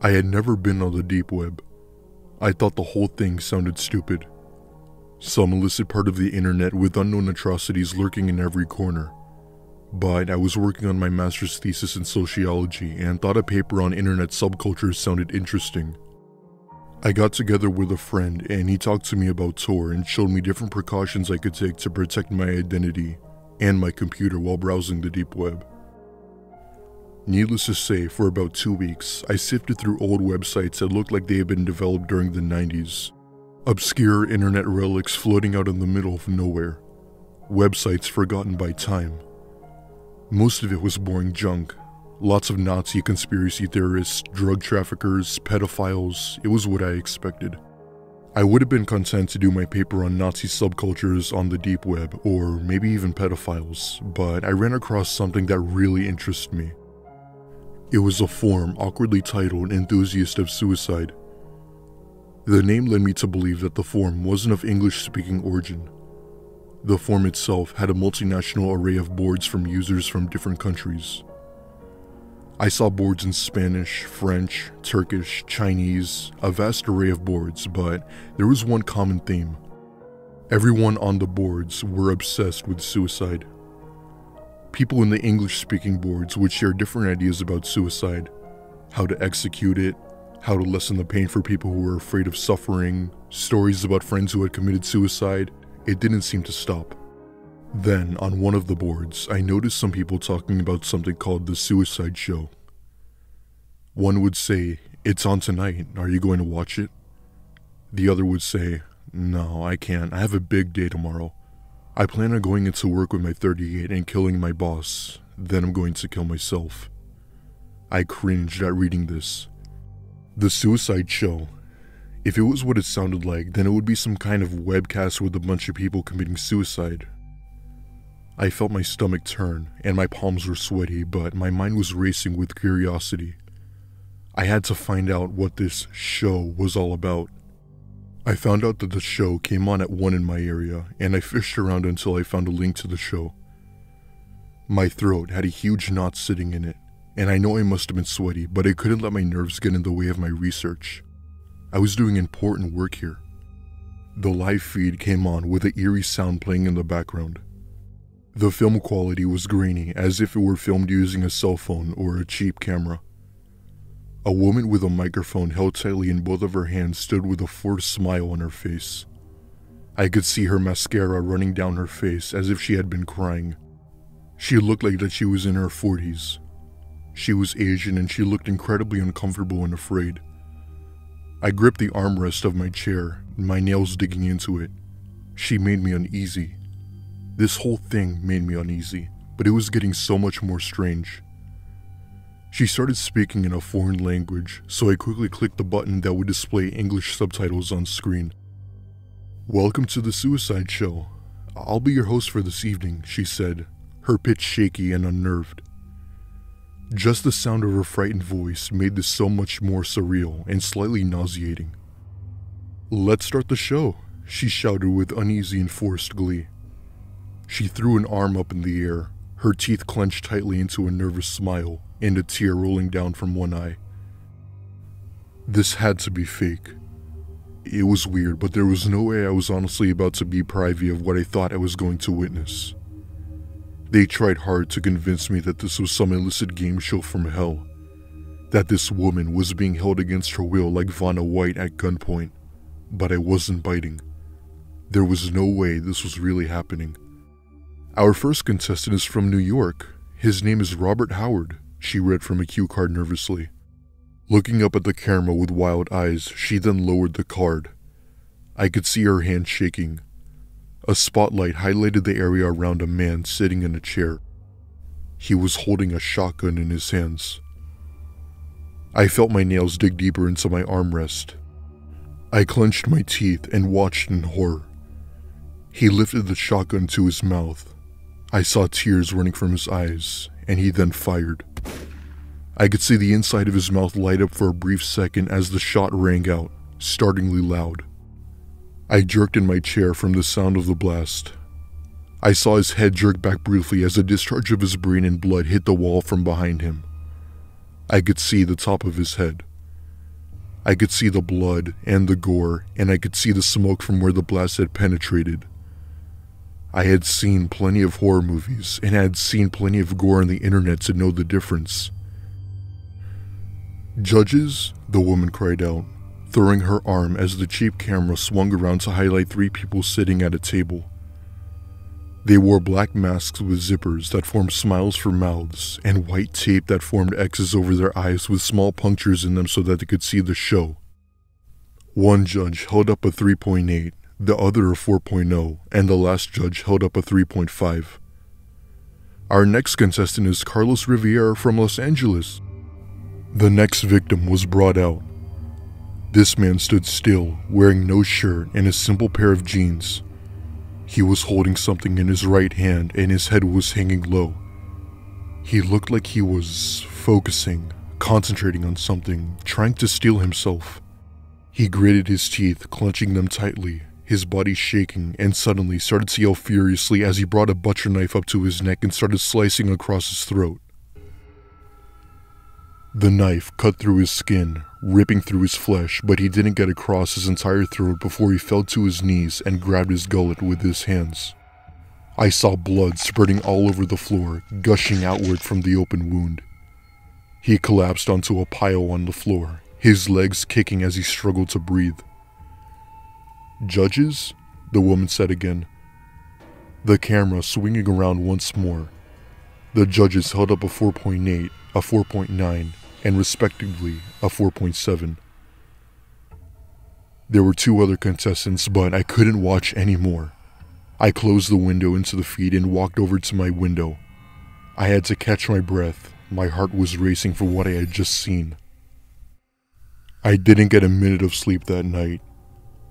I had never been on the deep web. I thought the whole thing sounded stupid. Some illicit part of the internet with unknown atrocities lurking in every corner. But I was working on my master's thesis in sociology and thought a paper on internet subcultures sounded interesting. I got together with a friend and he talked to me about Tor and showed me different precautions I could take to protect my identity and my computer while browsing the deep web. Needless to say, for about 2 weeks, I sifted through old websites that looked like they had been developed during the 90s. Obscure internet relics floating out in the middle of nowhere. Websites forgotten by time. Most of it was boring junk. Lots of Nazi conspiracy theorists, drug traffickers, pedophiles. It was what I expected. I would have been content to do my paper on Nazi subcultures on the deep web, or maybe even pedophiles, but I ran across something that really interested me. It was a forum awkwardly titled Enthusiast of Suicide. The name led me to believe that the forum wasn't of English-speaking origin. The forum itself had a multinational array of boards from users from different countries. I saw boards in Spanish, French, Turkish, Chinese, a vast array of boards, but there was one common theme. Everyone on the boards were obsessed with suicide. People in the English-speaking boards would share different ideas about suicide, how to execute it, how to lessen the pain for people who were afraid of suffering, stories about friends who had committed suicide. It didn't seem to stop. Then, on one of the boards, I noticed some people talking about something called the Suicide Show. One would say, "It's on tonight, are you going to watch it?" The other would say, "No, I can't, I have a big day tomorrow. I plan on going into work with my .38 and killing my boss, then I'm going to kill myself." I cringed at reading this. The Suicide Show. If it was what it sounded like, then it would be some kind of webcast with a bunch of people committing suicide. I felt my stomach turn, and my palms were sweaty, but my mind was racing with curiosity. I had to find out what this show was all about. I found out that the show came on at 1 in my area, and I fished around until I found a link to the show. My throat had a huge knot sitting in it, and I know I must have been sweaty, but I couldn't let my nerves get in the way of my research. I was doing important work here. The live feed came on with an eerie sound playing in the background. The film quality was grainy, as if it were filmed using a cell phone or a cheap camera. A woman with a microphone held tightly in both of her hands stood with a forced smile on her face. I could see her mascara running down her face as if she had been crying. She looked like that she was in her 40s. She was Asian and she looked incredibly uncomfortable and afraid. I gripped the armrest of my chair, my nails digging into it. She made me uneasy. This whole thing made me uneasy, but it was getting so much more strange. She started speaking in a foreign language, so I quickly clicked the button that would display English subtitles on screen. "Welcome to the Suicide Show. I'll be your host for this evening," she said, her pitch shaky and unnerved. Just the sound of her frightened voice made this so much more surreal and slightly nauseating. "Let's start the show," she shouted with uneasy and forced glee. She threw an arm up in the air, her teeth clenched tightly into a nervous smile, and a tear rolling down from one eye. This had to be fake. It was weird, but there was no way I was honestly about to be privy of what I thought I was going to witness. They tried hard to convince me that this was some illicit game show from hell, that this woman was being held against her will like Vanna White at gunpoint, but I wasn't biting. There was no way this was really happening. "Our first contestant is from New York. His name is Robert Howard," she read from a cue card nervously. Looking up at the camera with wild eyes, she then lowered the card. I could see her hand shaking. A spotlight highlighted the area around a man sitting in a chair. He was holding a shotgun in his hands. I felt my nails dig deeper into my armrest. I clenched my teeth and watched in horror. He lifted the shotgun to his mouth. I saw tears running from his eyes, and he then fired. I could see the inside of his mouth light up for a brief second as the shot rang out, startlingly loud. I jerked in my chair from the sound of the blast. I saw his head jerk back briefly as a discharge of his brain and blood hit the wall from behind him. I could see the top of his head. I could see the blood and the gore, and I could see the smoke from where the blast had penetrated. I had seen plenty of horror movies, and I had seen plenty of gore on the internet to know the difference. "Judges," the woman cried out, throwing her arm as the cheap camera swung around to highlight 3 people sitting at a table. They wore black masks with zippers that formed smiles for mouths, and white tape that formed X's over their eyes with small punctures in them so that they could see the show. One judge held up a 3.8, the other a 4.0, and the last judge held up a 3.5. "Our next contestant is Carlos Riviera from Los Angeles." The next victim was brought out. This man stood still, wearing no shirt and a simple pair of jeans. He was holding something in his right hand and his head was hanging low. He looked like he was focusing, concentrating on something, trying to steel himself. He gritted his teeth, clenching them tightly, his body shaking, and suddenly started to yell furiously as he brought a butcher knife up to his neck and started slicing across his throat. The knife cut through his skin, ripping through his flesh, but he didn't get across his entire throat before he fell to his knees and grabbed his gullet with his hands. I saw blood spreading all over the floor, gushing outward from the open wound. He collapsed onto a pile on the floor, his legs kicking as he struggled to breathe. "Judges?" the woman said again, the camera swinging around once more. The judges held up a 4.8, a 4.9, and respectively a 4.7. There were 2 other contestants, but I couldn't watch anymore. I closed the window into the feed and walked over to my window. I had to catch my breath. My heart was racing for what I had just seen. I didn't get a minute of sleep that night.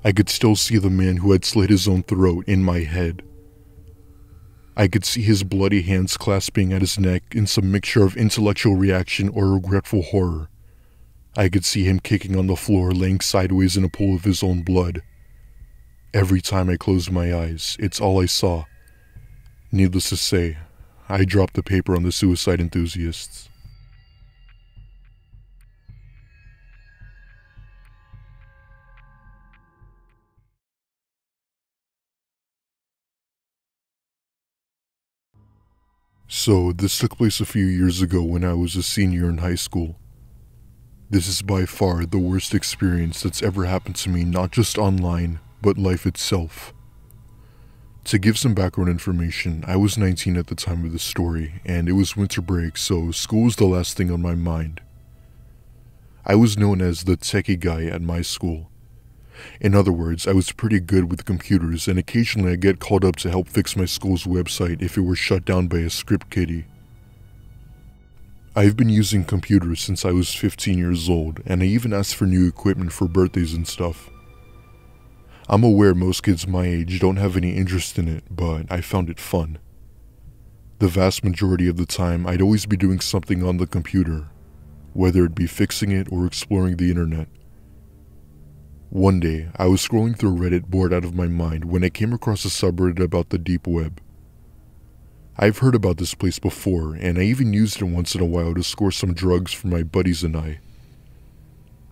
I could still see the man who had slit his own throat in my head. I could see his bloody hands clasping at his neck in some mixture of intellectual reaction or regretful horror. I could see him kicking on the floor, laying sideways in a pool of his own blood. Every time I closed my eyes, it's all I saw. Needless to say, I dropped the paper on the suicide enthusiasts. So, this took place a few years ago when I was a senior in high school. This is by far the worst experience that's ever happened to me, not just online, but life itself. To give some background information, I was 19 at the time of the story, and it was winter break, so school was the last thing on my mind. I was known as the techie guy at my school. In other words, I was pretty good with computers, and occasionally I'd get called up to help fix my school's website if it were shut down by a script kiddie. I've been using computers since I was 15 years old, and I even asked for new equipment for birthdays and stuff. I'm aware most kids my age don't have any interest in it, but I found it fun. The vast majority of the time, I'd always be doing something on the computer, whether it be fixing it or exploring the internet. One day, I was scrolling through Reddit bored out of my mind when I came across a subreddit about the deep web. I've heard about this place before, and I even used it once in a while to score some drugs for my buddies and I.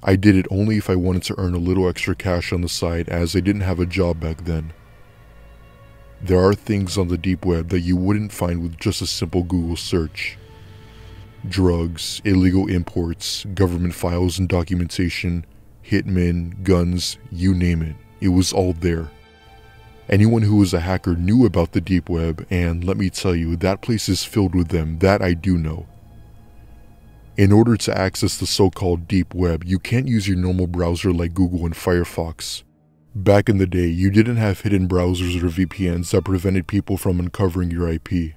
I did it only if I wanted to earn a little extra cash on the side, as I didn't have a job back then. There are things on the deep web that you wouldn't find with just a simple Google search. Drugs, illegal imports, government files and documentation, hitmen, guns, you name it. It was all there. Anyone who was a hacker knew about the deep web, and let me tell you, that place is filled with them, that I do know. In order to access the so-called deep web, you can't use your normal browser like Google and Firefox. Back in the day, you didn't have hidden browsers or VPNs that prevented people from uncovering your IP.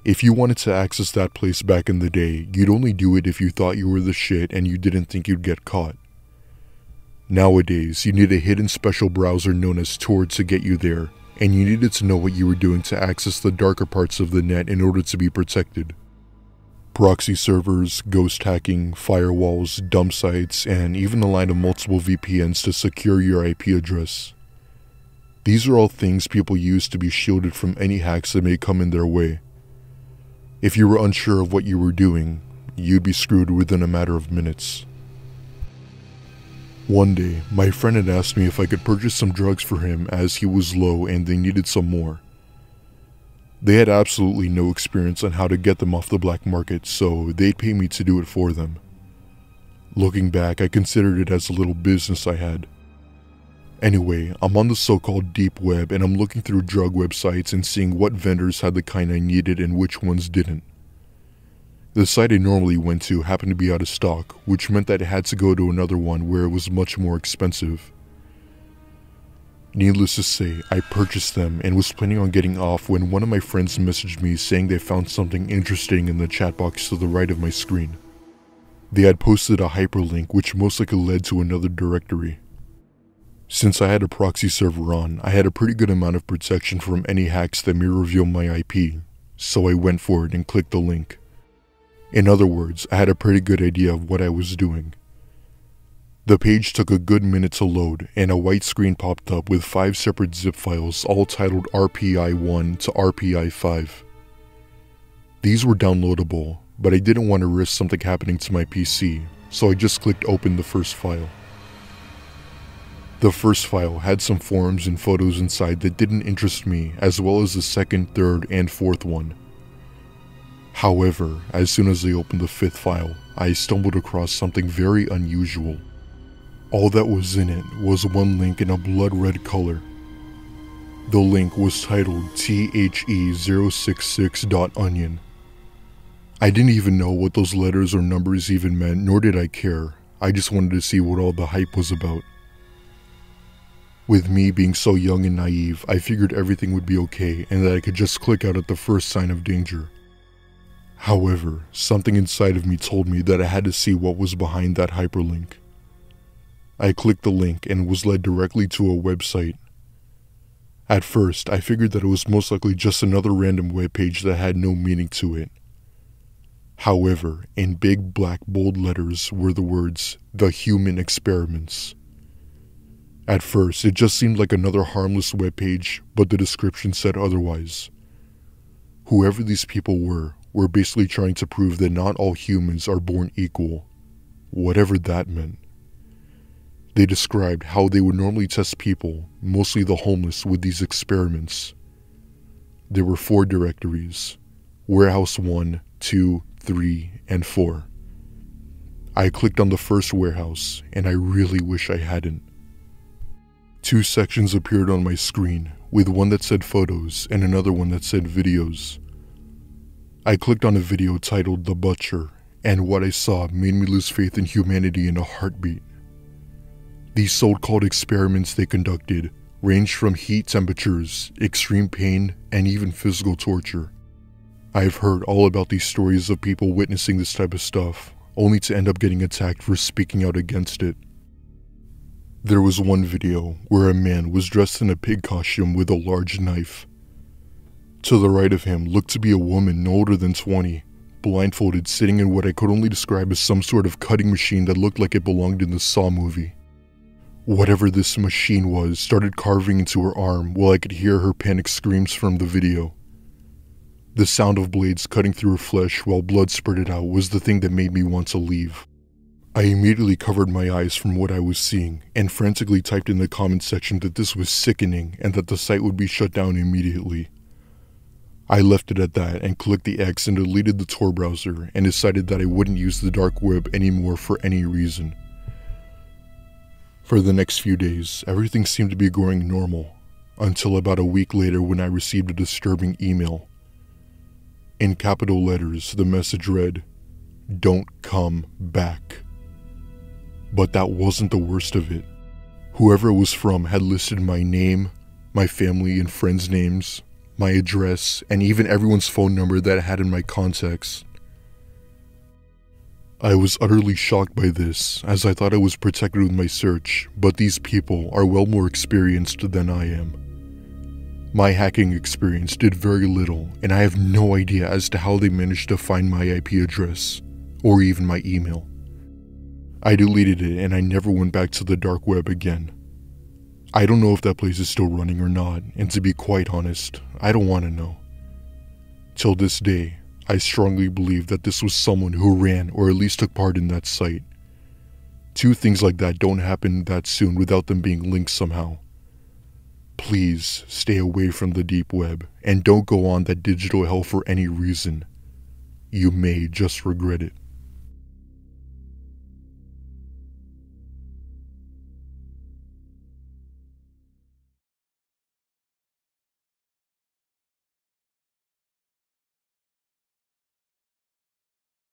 If you wanted to access that place back in the day, you'd only do it if you thought you were the shit and you didn't think you'd get caught. Nowadays, you need a hidden special browser known as Tor to get you there, and you needed to know what you were doing to access the darker parts of the net in order to be protected. Proxy servers, ghost hacking, firewalls, dump sites, and even a line of multiple VPNs to secure your IP address. These are all things people use to be shielded from any hacks that may come in their way. If you were unsure of what you were doing, you'd be screwed within a matter of minutes. One day, my friend had asked me if I could purchase some drugs for him as he was low and they needed some more. They had absolutely no experience on how to get them off the black market, so they'd pay me to do it for them. Looking back, I considered it as a little business I had. Anyway, I'm on the so-called deep web and I'm looking through drug websites and seeing what vendors had the kind I needed and which ones didn't. The site I normally went to happened to be out of stock, which meant that I had to go to another one where it was much more expensive. Needless to say, I purchased them and was planning on getting off when one of my friends messaged me saying they found something interesting in the chat box to the right of my screen. They had posted a hyperlink which most likely led to another directory. Since I had a proxy server on, I had a pretty good amount of protection from any hacks that may reveal my IP, so I went for it and clicked the link. In other words, I had a pretty good idea of what I was doing. The page took a good minute to load, and a white screen popped up with 5 separate zip files all titled RPI1 to RPI5. These were downloadable, but I didn't want to risk something happening to my PC, so I just clicked open the first file. The first file had some forums and photos inside that didn't interest me, as well as the second, third, and fourth one. However, as soon as I opened the 5th file, I stumbled across something very unusual. All that was in it was one link in a blood red color. The link was titled THE066.onion. I didn't even know what those letters or numbers even meant, nor did I care. I just wanted to see what all the hype was about. With me being so young and naive, I figured everything would be okay and that I could just click out at the first sign of danger. However, something inside of me told me that I had to see what was behind that hyperlink. I clicked the link and was led directly to a website. At first, I figured that it was most likely just another random webpage that had no meaning to it. However, in big black bold letters were the words, "The Human Experiments." At first, it just seemed like another harmless webpage, but the description said otherwise. Whoever these people were basically trying to prove that not all humans are born equal, whatever that meant. They described how they would normally test people, mostly the homeless, with these experiments. There were 4 directories: Warehouse 1, 2, 3, and 4. I clicked on the first warehouse, and I really wish I hadn't. 2 sections appeared on my screen, with one that said photos and another one that said videos. I clicked on a video titled The Butcher, and what I saw made me lose faith in humanity in a heartbeat. These so-called experiments they conducted ranged from heat temperatures, extreme pain, and even physical torture. I've heard all about these stories of people witnessing this type of stuff, only to end up getting attacked for speaking out against it. There was one video where a man was dressed in a pig costume with a large knife. To the right of him looked to be a woman no older than 20, blindfolded, sitting in what I could only describe as some sort of cutting machine that looked like it belonged in the Saw movie. Whatever this machine was started carving into her arm while I could hear her panic screams from the video. The sound of blades cutting through her flesh while blood spurted out was the thing that made me want to leave. I immediately covered my eyes from what I was seeing and frantically typed in the comment section that this was sickening and that the site would be shut down immediately. I left it at that and clicked the X and deleted the Tor browser and decided that I wouldn't use the dark web anymore for any reason. For the next few days, everything seemed to be going normal, until about a week later when I received a disturbing email. In capital letters, the message read, "Don't come back." But that wasn't the worst of it. Whoever it was from had listed my name, my family and friends' names, my address, and even everyone's phone number that I had in my contacts. I was utterly shocked by this, as I thought I was protected with my search, but these people are well more experienced than I am. My hacking experience did very little, and I have no idea as to how they managed to find my IP address, or even my email. I deleted it and I never went back to the dark web again. I don't know if that place is still running or not, and to be quite honest, I don't want to know. Till this day, I strongly believe that this was someone who ran or at least took part in that site. Two things like that don't happen that soon without them being linked somehow. Please stay away from the deep web and don't go on that digital hell for any reason. You may just regret it.